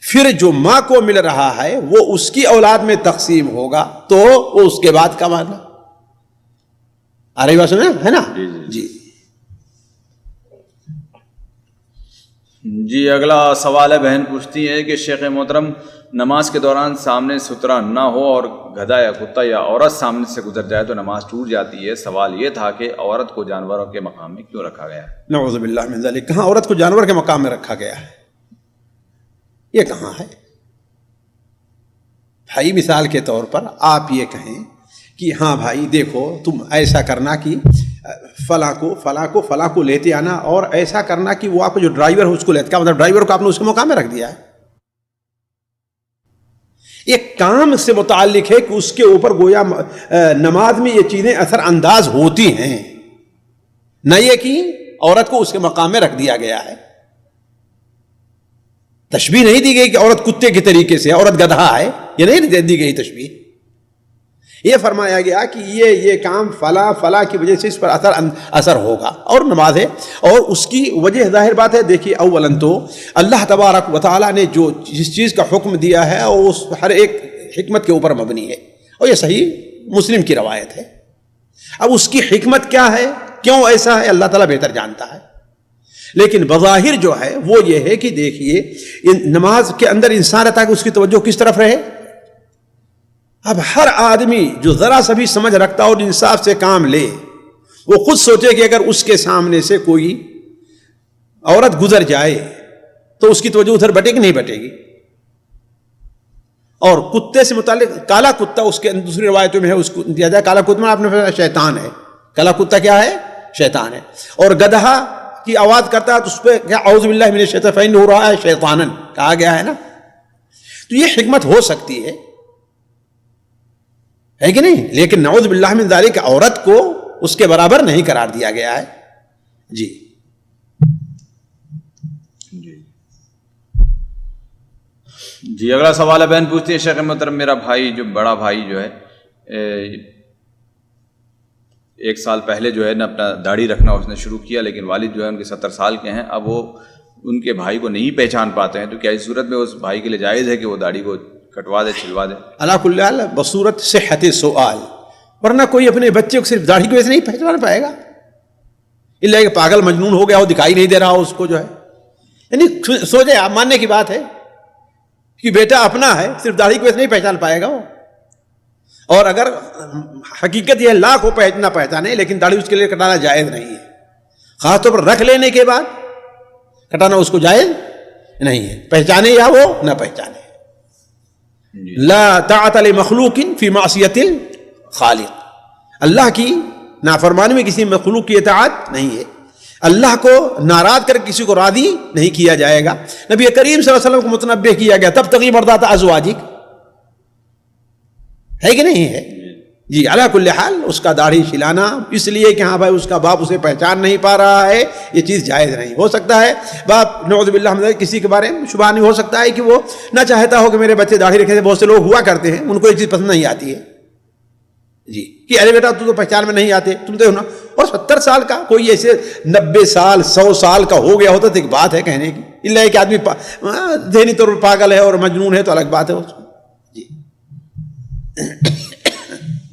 پھر جو ماں کو مل رہا ہے وہ اس کی اولاد میں تقسیم ہوگا تو وہ اس کے بعد کا معاملہ آ رہی بات سمجھ ہے نا؟ جی جی اگلا سوال ہے، بہن پوچھتی ہے کہ شیخ محترم نماز کے دوران سامنے سترا نہ ہو اور گدھا یا کتا یا عورت سامنے سے گزر جائے تو نماز ٹوٹ جاتی ہے، سوال یہ تھا کہ عورت کو جانوروں کے مقام میں کیوں رکھا گیا ہے؟ نعوذ باللہ من ذلک، کہاں عورت کو جانور کے مقام میں رکھا گیا ہے؟ یہ کہاں ہے بھائی؟ مثال کے طور پر آپ یہ کہیں کہ ہاں بھائی دیکھو تم ایسا کرنا کہ فلاں کو لیتے آنا، اور ایسا کرنا کہ وہ آپ کو جو ڈرائیور ہے اس کو لیتے، کیا مطلب ڈرائیور کو آپ نے اس کے مقام میں رکھ دیا ہے؟ ایک کام سے متعلق ہے کہ اس کے اوپر گویا نماز میں یہ چیزیں اثر انداز ہوتی ہیں، نہ یہ کہ عورت کو اس کے مقام میں رکھ دیا گیا ہے۔ تشبیہ نہیں دی گئی کہ عورت کتے کے طریقے سے، عورت گدھا ہے، یہ نہیں دی گئی تشبیہ، یہ فرمایا گیا کہ یہ کام فلاں کی وجہ سے اس پر اثر ہوگا، اور نماز ہے، اور اس کی وجہ ظاہر بات ہے۔ دیکھیے اولاً تو اللہ تبارک و تعالیٰ نے جو جس چیز کا حکم دیا ہے اور اس ہر ایک حکمت کے اوپر مبنی ہے، اور یہ صحیح مسلم کی روایت ہے۔ اب اس کی حکمت کیا ہے، کیوں ایسا ہے، اللہ تعالیٰ بہتر جانتا ہے، لیکن بظاہر جو ہے وہ یہ ہے کہ دیکھیے نماز کے اندر انسان رہتا ہے کہ اس کی توجہ کس طرف رہے۔ اب ہر آدمی جو ذرا سا بھی سمجھ رکھتا اور انصاف سے کام لے، وہ خود سوچے کہ اگر اس کے سامنے سے کوئی عورت گزر جائے تو اس کی توجہ ادھر بٹے گی نہیں بٹے گی۔ اور کتے سے متعلق کالا کتا اس کے دوسری روایتوں میں ہے، اس کو دیا جائے کالا کتا، آپ نے شیطان ہے، کالا کتا کیا ہے؟ شیطان ہے۔ اور گدھا کی آواز کرتا ہے تو اس پہ کیا اعوذ باللہ من الشیطان فإنہ ہو رہا ہے شیطانن کہا گیا ہے نا۔ تو یہ حکمت ہو سکتی ہے کہ نہیں، لیکن نعوذ باللہ من ذالک عورت کو اس کے برابر نہیں قرار دیا گیا ہے۔ جی جی اگلا سوال ہے، بہن پوچھتی ہے شیخ محترم میرا بھائی جو بڑا بھائی جو ہے 1 سال پہلے جو ہے نا اپنا داڑھی رکھنا اس نے شروع کیا، لیکن والد جو ہے ان کے 70 سال کے ہیں، اب وہ ان کے بھائی کو نہیں پہچان پاتے ہیں، تو کیا اس صورت میں اس بھائی کے لیے جائز ہے کہ وہ داڑھی کو کٹوا دے، چھلوا دے؟ علی کل حال بصورت صحت سؤال، ورنہ کوئی اپنے بچے کو صرف داڑھی کو ایسے نہیں پہچان پائے گا، الا کہ پاگل مجنون ہو گیا ہو، دکھائی نہیں دے رہا ہو اس کو جو ہے، یعنی سوچے آپ ماننے کی بات ہے کہ بیٹا اپنا ہے، صرف داڑھی کو ایسے نہیں پہچان پائے گا وہ، اور اگر حقیقت یہ لاکھ ہو نہ پہچانے، لیکن داڑھی اس کے لیے کٹانا جائز نہیں ہے، خاص طور پر رکھ لینے کے بعد کٹانا اس کو جائز نہیں ہے، پہچانے یا وہ نہ پہچانے۔ لا طاعت لمخلوق فی معصیت الخالق، اللہ کی نافرمانی میں کسی مخلوق کی اطاعت نہیں ہے، اللہ کو ناراض کر کسی کو راضی نہیں کیا جائے گا۔ نبی کریم صلی اللہ علیہ وسلم کو متنبہ کیا گیا تب تغی مرضات ازواجک، ہے کہ نہیں ہے؟ جی علی کل حال اس کا داڑھی چھلانا اس لیے کہ ہاں بھائی اس کا باپ اسے پہچان نہیں پا رہا ہے، یہ چیز جائز نہیں ہو سکتا ہے۔ باپ نعوذ باللہ من ذالک کسی کے بارے میں شبہ نہیں ہو سکتا ہے کہ وہ نہ چاہتا ہو کہ میرے بچے داڑھی رکھے تھے، بہت سے لوگ ہوا کرتے ہیں ان کو ایک چیز پسند نہیں آتی ہے جی کہ ارے بیٹا تو پہچان میں نہیں آتے تم اور 70 سال کا کوئی ایسے 90 سال 100 سال کا ہو گیا ہوتا تو ایک بات ہے کہنے کی، اللہ کہ آدمی ذہنی طور پر پاگل ہے اور مجنون ہے تو الگ بات ہے اس کو. جی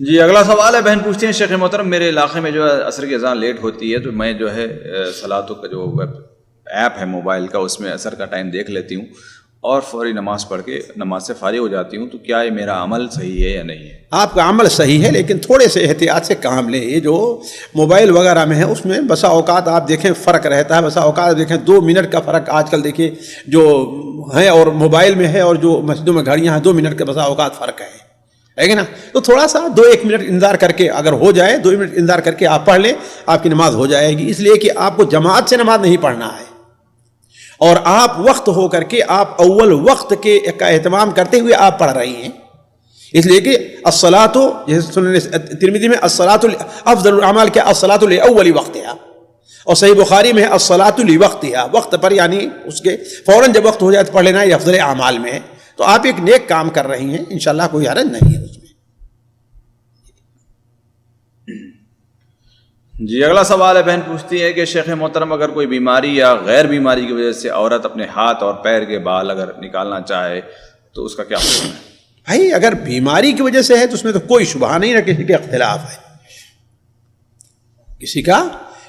جی اگلا سوال ہے، بہن پوچھتے ہیں شیخ محترم میرے علاقے میں جو ہے عصر کی اذان لیٹ ہوتی ہے تو میں جو ہے صلاتوں کا جو ویب ایپ ہے موبائل کا اس میں عصر کا ٹائم دیکھ لیتی ہوں اور فوری نماز پڑھ کے نماز سے فارغ ہو جاتی ہوں، تو کیا یہ میرا عمل صحیح ہے یا نہیں ہے؟ آپ کا عمل صحیح ہے لیکن تھوڑے سے احتیاط سے کام لیں. یہ جو موبائل وغیرہ میں ہے اس میں بسا اوقات آپ دیکھیں فرق رہتا ہے، بسا اوقات دیکھیں 2 منٹ کا فرق آج کل دیکھیں جو ہے اور موبائل میں ہے اور جو مسجدوں میں گھڑیاں ہیں 2 منٹ کا بسا اوقات فرق ہے کہ نا. تو تھوڑا سا 2-1 منٹ انتظار کر کے اگر ہو جائے 2 منٹ انتظار کر کے آپ پڑھ لیں، آپ کی نماز ہو جائے گی. اس لیے کہ آپ کو جماعت سے نماز نہیں پڑھنا ہے اور آپ وقت ہو کر کے آپ اول وقت کے کا اہتمام کرتے ہوئے آپ پڑھ رہی ہیں. اس لیے کہ الصلاۃ جیسے سنن ترمذی میں الصلاۃ افضل الاعمال کیا الصلاۃ لاول وقتها، اور صحیح بخاری میں ہے الصلاۃ لوقتها، وقت پر یعنی اس کے فوراً جب وقت ہو جائے تو پڑھ لینا، یہ افضل اعمال میں ہے. تو آپ ایک نیک کام کر رہی ہیں، انشاءاللہ کوئی حرج نہیں ہے اس میں. جی اگلا سوال ہے، بہن پوچھتی ہے کہ شیخ محترم اگر کوئی بیماری یا غیر بیماری کی وجہ سے عورت اپنے ہاتھ اور پیر کے بال اگر نکالنا چاہے تو اس کا کیا حکم ہے؟ بھائی اگر بیماری کی وجہ سے ہے تو اس میں تو کوئی شبہ نہیں ہے، کسی کا اختلاف ہے، کسی کا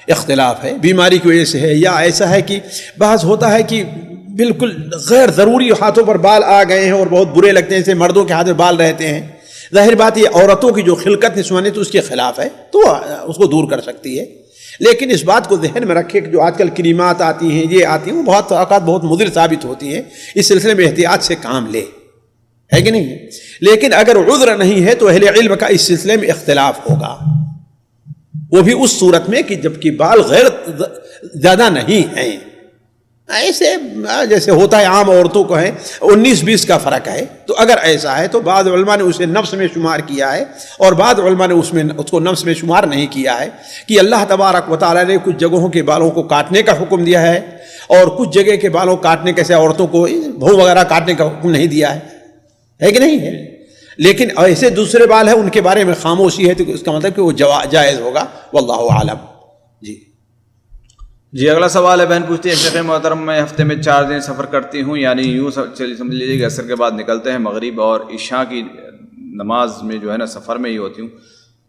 اختلاف ہے. بیماری کی وجہ سے ہے یا ایسا ہے کہ بعض ہوتا ہے کہ بالکل غیر ضروری ہاتھوں پر بال آ گئے ہیں اور بہت برے لگتے ہیں، جیسے مردوں کے ہاتھ میں بال رہتے ہیں. ظاہر بات یہ عورتوں کی جو خلقت نسوانی تو اس کے خلاف ہے تو اس کو دور کر سکتی ہے. لیکن اس بات کو ذہن میں رکھے کہ جو آج کل کریمات آتی ہیں یہ آتی ہیں وہ بہت اوقات بہت مضر ثابت ہوتی ہیں. اس سلسلے میں احتیاط سے کام لے، ہے کہ نہیں. لیکن اگر عذر نہیں ہے تو اہل علم کا اس سلسلے میں اختلاف ہوگا، وہ بھی اس صورت میں کہ جب کہ بال غیر زیادہ نہیں ہیں. ایسے جیسے ہوتا ہے عام عورتوں کو ہے 19-20 کا فرق ہے، تو اگر ایسا ہے تو بعض علماء نے اسے نفس میں شمار کیا ہے اور بعض علماء نے اس کو نفس میں شمار نہیں کیا ہے کہ اللہ تبارک و تعالیٰ نے کچھ جگہوں کے بالوں کو کاٹنے کا حکم دیا ہے اور کچھ جگہ کے بالوں کاٹنے کیسے عورتوں کو بھو وغیرہ کاٹنے کا حکم نہیں دیا ہے کہ نہیں ہے. لیکن ایسے دوسرے بال ہیں ان کے بارے میں خاموشی ہے تو اس کا مطلب کہ وہ جائز ہوگا، واللہ اعلم. جی اگلا سوال ہے، بہن پوچھتی ہے شیخ محترم میں ہفتے میں 4 دن سفر کرتی ہوں، یعنی یوں سمجھ لیجیے کہ عصر کے بعد نکلتے ہیں، مغرب اور عشاء کی نماز میں جو ہے نا سفر میں ہی ہوتی ہوں،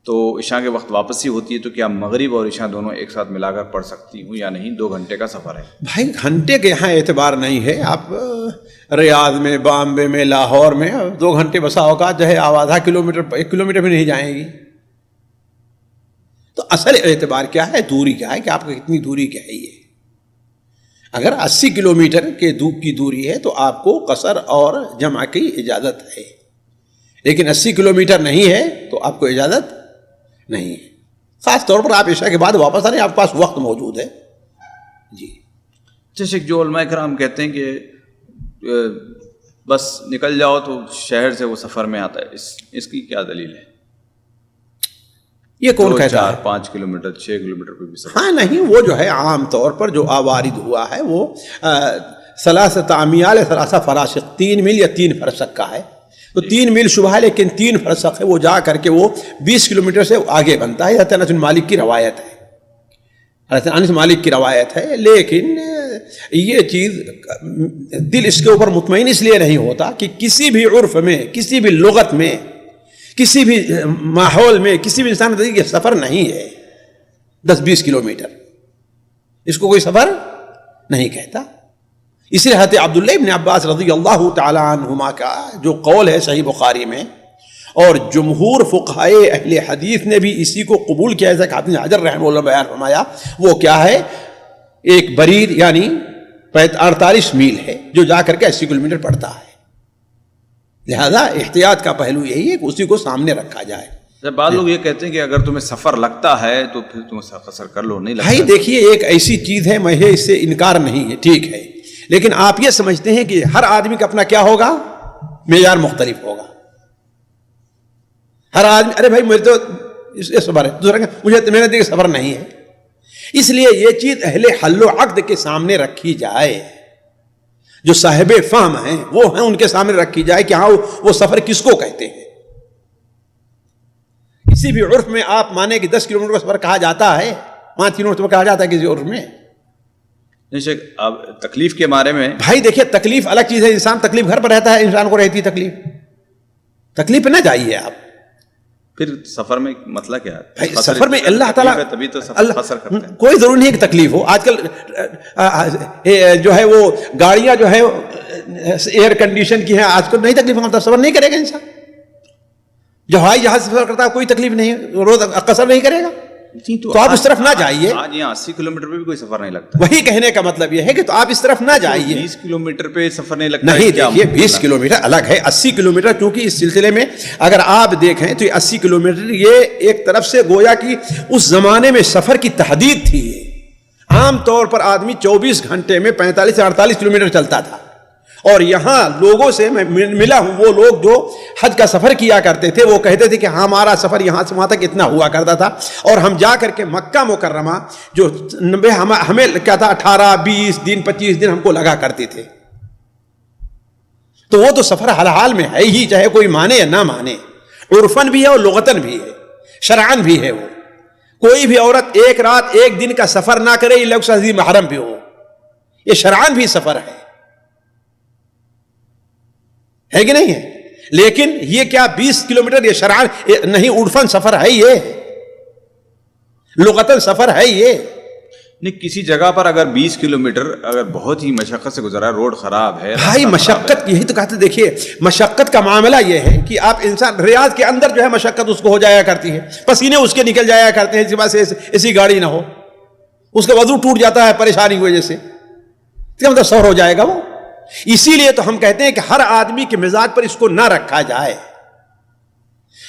تو عشاء کے وقت واپسی ہوتی ہے، تو کیا مغرب اور عشاء دونوں ایک ساتھ ملا کر پڑھ سکتی ہوں یا نہیں؟ 2 گھنٹے کا سفر ہے. بھائی گھنٹے کے یہاں اعتبار نہیں ہے. آپ ریاض میں، بامبے میں، لاہور میں 2 گھنٹے بسا اوقات جو ہے آدھا کلومیٹر 1 کلومیٹر بھی نہیں جائیں گی. تو اصل اعتبار کیا ہے؟ دوری کیا ہے کہ آپ کو کتنی دوری کیا ہے. یہ اگر 80 کلومیٹر کے کی دوری ہے تو آپ کو قصر اور جمع کی اجازت ہے، لیکن 80 کلومیٹر نہیں ہے تو آپ کو اجازت نہیں ہے. خاص طور پر آپ عشاء کے بعد واپس آ رہے ہیں، آپ کے پاس وقت موجود ہے. جی جیسے جو علماء کرام کہتے ہیں کہ بس نکل جاؤ تو شہر سے وہ سفر میں آتا ہے، اس کی کیا دلیل ہے؟ یہ کون کہتا ہے؟ 4-5 کلومیٹر 6 کلومیٹر پہ بھی سفر؟ ہاں نہیں، وہ جو ہے عام طور پر جو وارد ہوا ہے وہ 3 امیال 3 فراسخ 3 میل یا 3 فرسخ کا ہے. تو 3 میل شبہ ہے لیکن 3 فرسخ ہے، وہ جا کر کے وہ 20 کلومیٹر سے آگے بنتا ہے. حضرت انس بن مالک کی روایت ہے، حضرت انس مالک کی روایت ہے. لیکن یہ چیز دل اس کے اوپر مطمئن اس لیے نہیں ہوتا کہ کسی بھی عرف میں، کسی بھی لغت میں، کسی بھی ماحول میں، کسی بھی انسان کے سفر نہیں ہے 10-20 کلومیٹر، اس کو کوئی سفر نہیں کہتا. اس لیے حضرت عبداللہ ابن عباس رضی اللہ تعالی عنہما کا جو قول ہے صحیح بخاری میں، اور جمہور فقہائے اہل حدیث نے بھی اسی کو قبول کیا، جیسا کہ حافظ حجر رحمہ اللہ بیان فرمایا، وہ کیا ہے؟ ایک برید یعنی 48 میل ہے جو جا کر کے 80 کلومیٹر پڑتا ہے. لہذا احتیاط کا پہلو یہی ہے کہ اسی کو سامنے رکھا جائے. جب بعض لوگ یہ کہتے ہیں کہ اگر تمہیں سفر لگتا ہے تو پھر تم قصر کر لو، نہیں لگتا. بھائی دیکھیے ایک ایسی چیز ہے، میں اس سے انکار نہیں ہے، ٹھیک ہے، لیکن آپ یہ سمجھتے ہیں کہ ہر آدمی کا اپنا کیا ہوگا؟ معیار مختلف ہوگا. ہر آدمی ارے بھائی مجھے تو اس سفر ہے، دوسرا مجھے میں نے سفر نہیں ہے. اس لیے یہ چیز اہل حل و عقد کے سامنے رکھی جائے، جو صاحب فہم ہیں وہ ہیں، ان کے سامنے رکھی جائے کہ ہاں وہ سفر کس کو کہتے ہیں. کسی بھی عرف میں آپ مانے کہ 10 کلومیٹر کا سفر کہا جاتا ہے، 5 کلومیٹر کہا جاتا ہے کسی عرف میں. شیخ اب تکلیف کے بارے میں بھائی دیکھیے تکلیف الگ چیز ہے، انسان تکلیف گھر پر رہتا ہے، انسان کو رہتی ہے تکلیف پہ نہ جائیے آپ. پھر سفر میں مسئلہ کیا ہے؟ بھائی سفر میں اللہ تعالیٰ تبھی تو سفر قصر کرتے ہیں. کوئی ضروری نہیں کہ تکلیف ہو. آج کل جو ہے وہ گاڑیاں جو ہے ایئر کنڈیشن کی ہیں، آج کل نہیں تکلیف ہوتا، سفر نہیں کرے گا انسان. جو ہوائی جہاز سفر کرتا ہے کوئی تکلیف نہیں ہے، روز قصر نہیں کرے گا. تو آپ اس طرف نہ جائیے. آج یہاں 80 کلومیٹر پہ بھی کوئی سفر نہیں لگتا. وہی کہنے کا مطلب یہ ہے کہ تو آپ اس طرف نہ جائیے. 20 کلومیٹر پہ سفر نہیں لگتا. نہیں دیکھیے 20 کلومیٹر الگ ہے، 80 کلومیٹر، کیونکہ اس سلسلے میں اگر آپ دیکھیں تو 80 کلومیٹر یہ ایک طرف سے گویا کہ اس زمانے میں سفر کی تحدید تھی. عام طور پر آدمی 24 گھنٹے میں 45 سے 48 کلومیٹر چلتا تھا. اور یہاں لوگوں سے میں ملا ہوں، وہ لوگ جو حج کا سفر کیا کرتے تھے وہ کہتے تھے کہ ہمارا سفر یہاں سے وہاں تک اتنا ہوا کرتا تھا، اور ہم جا کر کے مکہ مکرمہ جو ہمیں کیا تھا 18 20 دن 25 دن ہم کو لگا کرتے تھے. تو وہ تو سفر حال حال میں ہے ہی، چاہے کوئی مانے یا نہ مانے. عرفن بھی ہے اور لغتن بھی ہے، شرعن بھی ہے. وہ کوئی بھی عورت ایک رات ایک دن کا سفر نہ کرے، یہ لوگ عزیز محرم بھی ہو، یہ شرعن بھی سفر ہے کہ نہیں ہے. لیکن یہ کیا 20 کلومیٹر یہ شرعن نہیں، عرفن سفر ہے، یہ لغتن سفر ہے. یہ نہیں کسی جگہ پر اگر 20 کلومیٹر اگر بہت ہی مشقت سے گزرا، روڈ خراب ہے بھائی، مشقت یہی تو کہتے. دیکھیے مشقت کا معاملہ یہ ہے کہ آپ انسان ریاض کے اندر جو ہے مشقت اس کو ہو جایا کرتی ہے، پسینے اس کے نکل جایا کرتے ہیں، اس کے بعد ایسی گاڑی نہ ہو، اس کا وضو ٹوٹ جاتا ہے پریشانی کی وجہ سے، اس کا مطلب سفر ہو جائے گا وہ. اسی لیے تو ہم کہتے ہیں کہ ہر آدمی کے مزاج پر اس کو نہ رکھا جائے.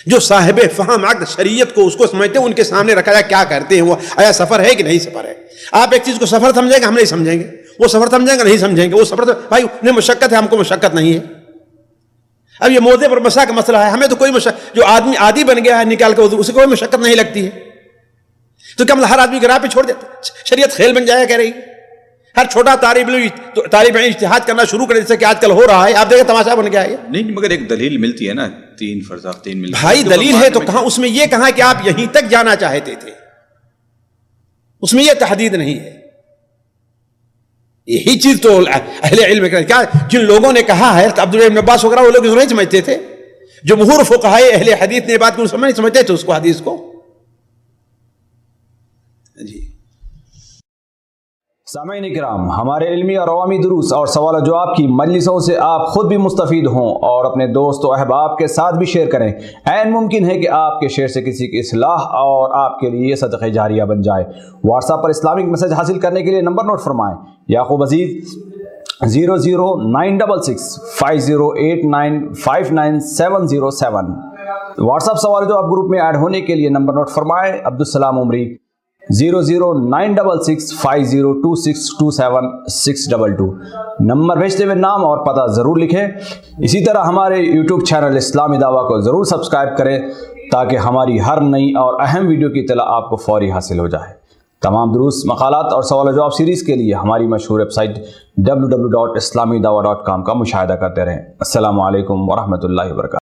جو صاحب فہم عقد شریعت کو اس کو سمجھتے ہیں ان کے سامنے رکھا جائے کیا کرتے ہیں وہ، آیا سفر ہے کہ نہیں سفر ہے. آپ ایک چیز کو سفر سمجھیں گے، ہم نہیں سمجھیں گے. وہ سفر سمجھیں گے، نہیں سمجھیں گے. وہ سفر تو بھائی انہیں مشقت ہے، ہم کو مشقت نہیں ہے. اب یہ موزے پر مسا کا مسئلہ ہے، ہمیں تو کوئی جو آدمی عادی بن گیا ہے نکال کے اسے کوئی مشقت نہیں لگتی ہے. تو کیا مطلب ہر آدمی گراہ پہ چھوڑ دیتا؟ شریعت کھیل بن جایا کہہ رہی. ہر چھوٹا طالب علم اجتہاد کرنا شروع کرے، جیسے کہ آج کل ہو رہا ہے. آپ دیکھیں تماشا بن گیا ہے. نہیں مگر ایک دلیل ملتی ہے نا، 3 فرض 3 ملتی ہے. بھائی دلیل ہے تو کہاں اس میں یہ کہا کہ آپ یہیں تک جانا چاہتے تھے، اس میں یہ تحدید نہیں ہے. یہی چیز تو اہل علم کیا جن لوگوں نے کہا ہے، عبداللہ بن عباس وغیرہ، وہ لوگ نہیں سمجھتے تھے. جمہور فقہائے اہل حدیث نے بات کو سمجھتے تھے اس کو، حدیث کو. جی سامعین کرام، ہمارے علمی اور عوامی دروس اور سوال و جواب کی مجلسوں سے آپ خود بھی مستفید ہوں اور اپنے دوست و احباب کے ساتھ بھی شیئر کریں. عین ممکن ہے کہ آپ کے شیئر سے کسی کی اصلاح اور آپ کے لیے صدقہ جاریہ بن جائے. واٹس ایپ پر اسلامک میسج حاصل کرنے کے لیے نمبر نوٹ فرمائیں: یعقوب عزیز 00966 5089 59707. واٹس ایپ سوال جو آپ گروپ میں ایڈ ہونے کے لیے نمبر نوٹ فرمائیں: عبدالسلام عمری 00966 5026 622. نمبر بھیجتے ہوئے نام اور پتہ ضرور لکھیں. اسی طرح ہمارے یوٹیوب چینل اسلامی دعویٰ کو ضرور سبسکرائب کریں تاکہ ہماری ہر نئی اور اہم ویڈیو کی اطلاع آپ کو فوری حاصل ہو جائے. تمام دروس، مقالات اور سوال و جواب سیریز کے لیے ہماری مشہور ویب سائٹ www.islamidawah.com کا مشاہدہ کرتے رہیں. السلام علیکم ورحمۃ اللہ وبرکاتہ.